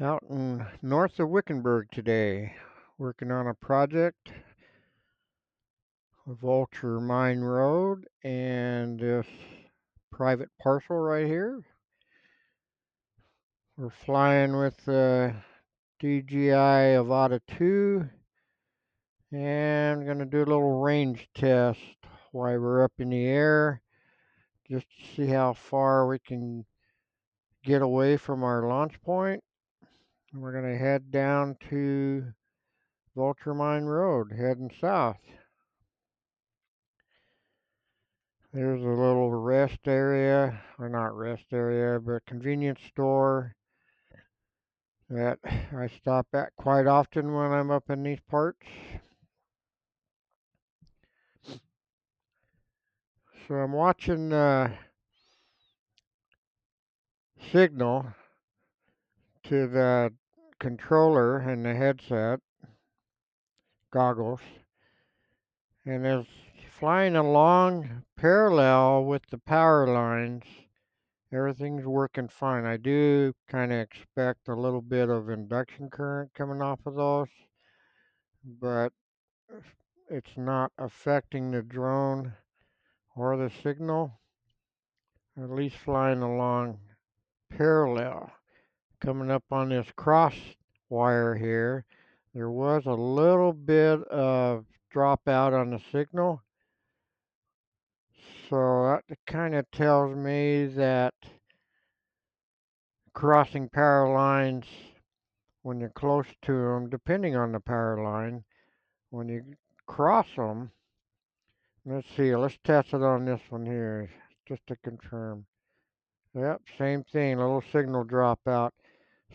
Out in north of Wickenburg today, working on a project of Vulture Mine Road and this private parcel right here. We're flying with the DJI Avata 2 and going to do a little range test while we're up in the air just to see how far we can get away from our launch point. We're going to head down to Vulture Mine Road, heading south. There's a little rest area, or not rest area, but convenience store that I stop at quite often when I'm up in these parts. So I'm watching signal to the controller and the headset goggles, and it's flying along parallel with the power lines. Everything's working fine. I do kind of expect a little bit of induction current coming off of those, but it's not affecting the drone or the signal, at least flying along parallel. Coming up on this cross wire here, there was a little bit of dropout on the signal, so that kind of tells me that crossing power lines when you're close to them, depending on the power line, when you cross them, let's see, let's test it on this one here just to confirm. Yep, same thing, a little signal dropout.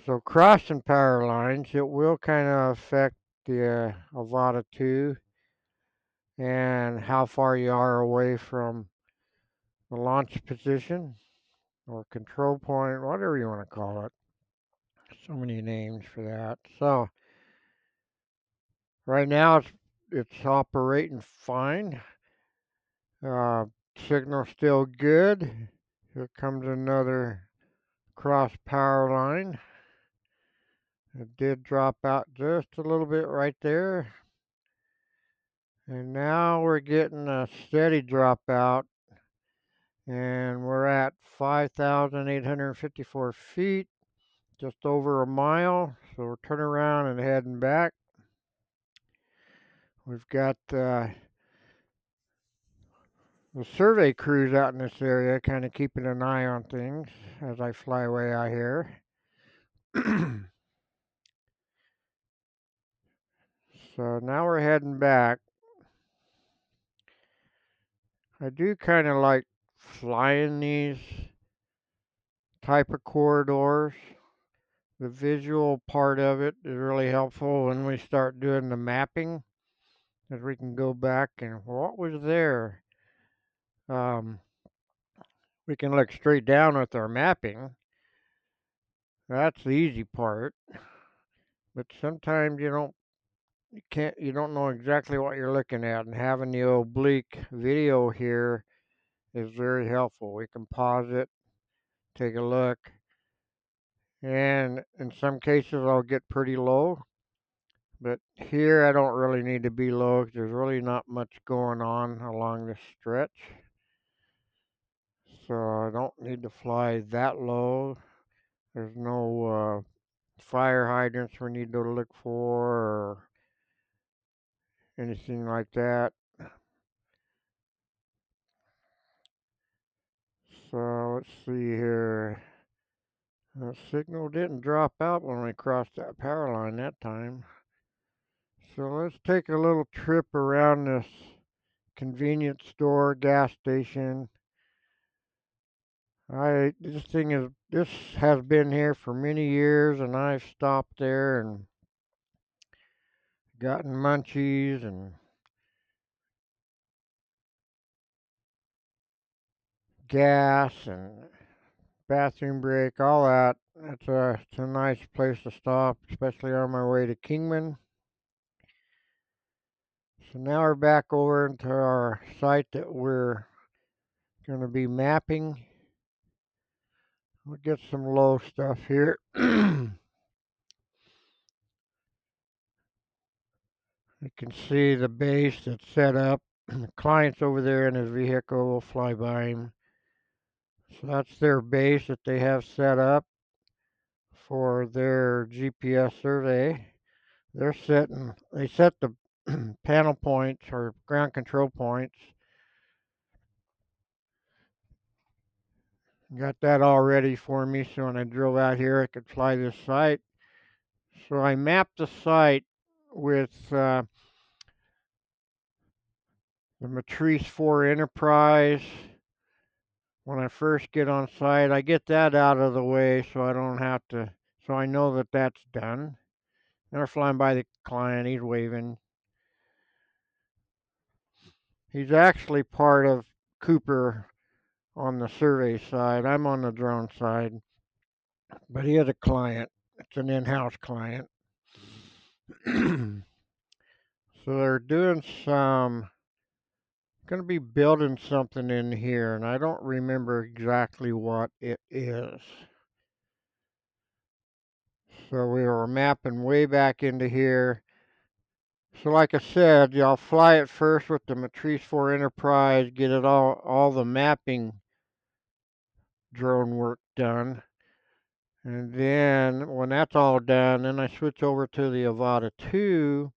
So crossing power lines, it will kind of affect the Avata 2 and how far you are away from the launch position or control point, whatever you want to call it. So many names for that. So right now it's operating fine. Uh, Signal still good. Here comes another cross power line. It did drop out just a little bit right there. And now we're getting a steady dropout, and we're at 5,854 feet, just over a mile. So we're turning around and heading back. We've got the survey crews out in this area kind of keeping an eye on things as I fly away out here. So now we're heading back. I do kind of like flying these type of corridors. The visual part of it is really helpful when we start doing the mapping, as we can go back and what was there. Um, we can look straight down with our mapping. That's the easy part. But sometimes you don't know exactly what you're looking at, and having the oblique video here is very helpful. We can pause it, take a look, and in some cases I'll get pretty low. But here I don't really need to be low 'cause there's really not much going on along this stretch. So I don't need to fly that low. There's no fire hydrants we need to look for or anything like that. So let's see here. The signal didn't drop out when we crossed that power line that time. So let's take a little trip around this convenience store, gas station. This has been here for many years, and I've stopped there and gotten munchies and gas and bathroom break, all that. It's a nice place to stop, especially on my way to Kingman. So now we're back over into our site that we're going to be mapping. We'll get some low stuff here. You can see the base that's set up. The client's over there in his vehicle. We'll fly by him. So that's their base that they have set up for their GPS survey. They set the panel points or ground control points. Got that all ready for me so when I drove out here I could fly this site. So I mapped the site with the Matrice 4 Enterprise. When I first get on site, I get that out of the way so I don't have to, so I know that that's done. They're flying by the client, he's waving. He's actually part of Cooper on the survey side. I'm on the drone side, but he is a client. It's an in-house client. So they're doing going to be building something in here, and I don't remember exactly what it is. So we were mapping way back into here. So like I said, y'all fly it first with the Matrice 4 Enterprise, get it all the mapping drone work done. And then when that's all done, then I switch over to the Avata 2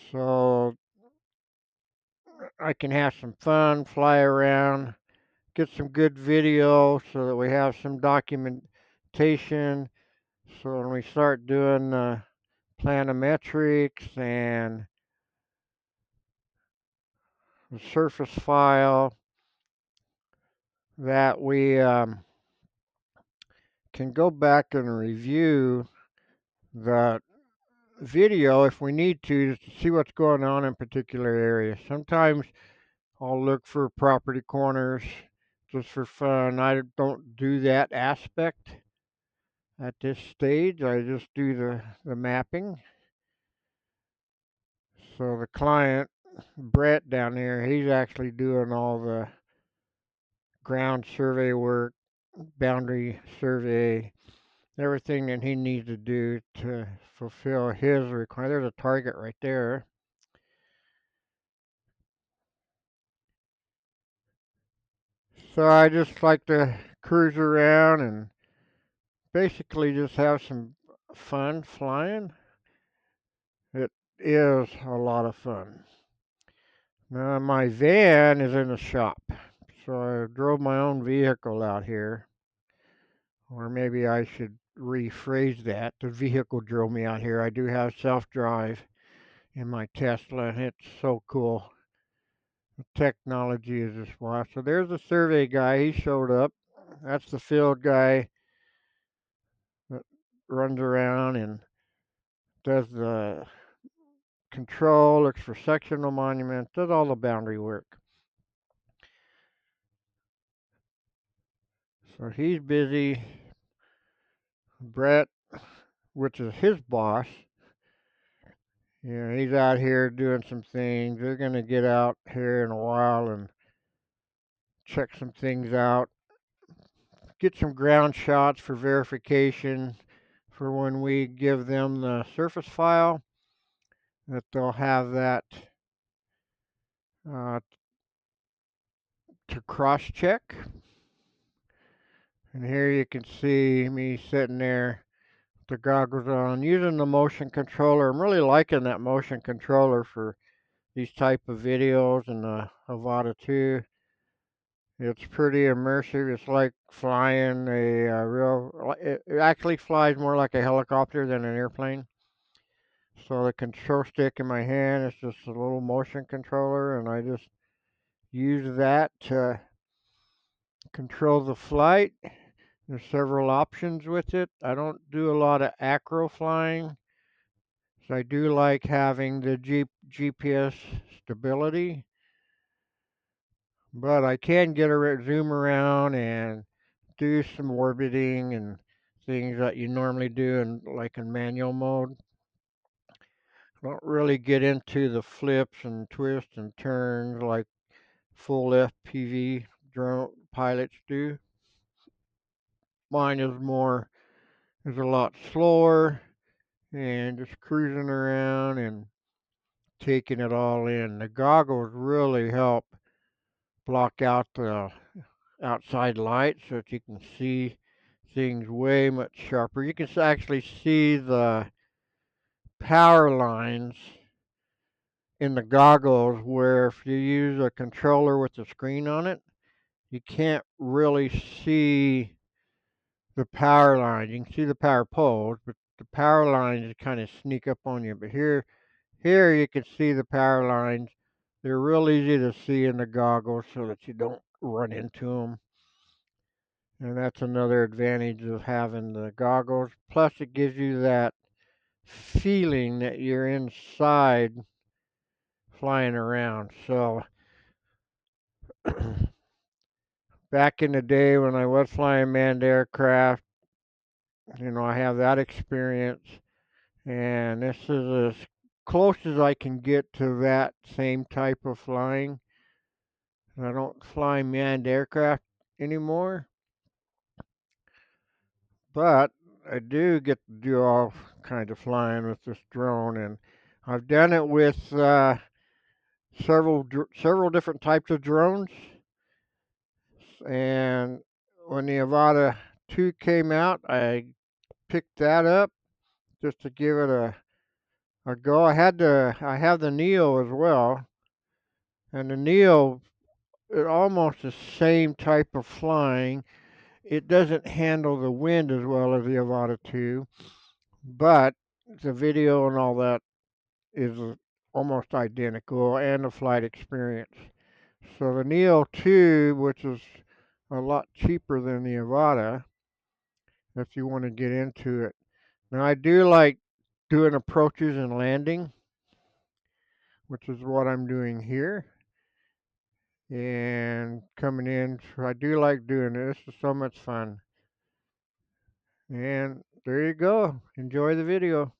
so I can have some fun, fly around, get some good video so that we have some documentation. So when we start doing planimetrics and the surface file, that we can go back and review the video if we need to see what's going on in particular areas. Sometimes I'll look for property corners just for fun. I don't do that aspect at this stage. I just do the mapping. So the client, Brett down there, he's actually doing all the ground survey work, boundary survey, everything that he needs to do to fulfill his requirement. There's a target right there. So I just like to cruise around and basically just have some fun flying. It is a lot of fun. Now my van is in the shop, so I drove my own vehicle out here. Or maybe I should rephrase that. The vehicle drove me out here. I do have self-drive in my Tesla, and it's so cool. The technology is just wow. So there's the survey guy. He showed up. That's the field guy that runs around and does the control, looks for sectional monuments, does all the boundary work. So he's busy. Brett, which is his boss, he's out here doing some things. They're going to get out here in a while and check some things out, get some ground shots for verification for when we give them the surface file, that they'll have that uh, to cross check. And here you can see me sitting there with the goggles on using the motion controller. I'm really liking that motion controller for these type of videos and the Avata 2. It's pretty immersive. It's like flying it actually flies more like a helicopter than an airplane. So the control stick in my hand is just a little motion controller, and I just use that to control the flight. There's several options with it. I don't do a lot of acro flying, so I do like having the GPS stability, but I can get a zoom around and do some orbiting and things that you normally do in like in manual mode. I don't really get into the flips and twists and turns like full FPV drone pilots do. Mine is a lot slower and just cruising around and taking it all in. The goggles really help block out the outside light so that you can see things way much sharper. You can actually see the power lines in the goggles where if you use a controller with the screen on it, you can't really see the power lines. You can see the power poles, but the power lines kind of sneak up on you. But here you can see the power lines. They're real easy to see in the goggles so that you don't run into them. And that's another advantage of having the goggles. Plus, it gives you that feeling that you're inside flying around. So, back in the day when I was flying manned aircraft, I have that experience. And this is as close as I can get to that same type of flying. I don't fly manned aircraft anymore, but I do get to do all kinds of flying with this drone, and I've done it with several different types of drones. And when the Avata 2 came out, I picked that up just to give it a go. I have the Neo as well, and the Neo is almost the same type of flying. It doesn't handle the wind as well as the Avata 2, but the video and all that is almost identical, and the flight experience. So the Neo 2, which is a lot cheaper than the Avata, if you want to get into it. Now I do like doing approaches and landing, which is what I'm doing here, and coming in. So I do like doing this. This is so much fun. And there you go. Enjoy the video.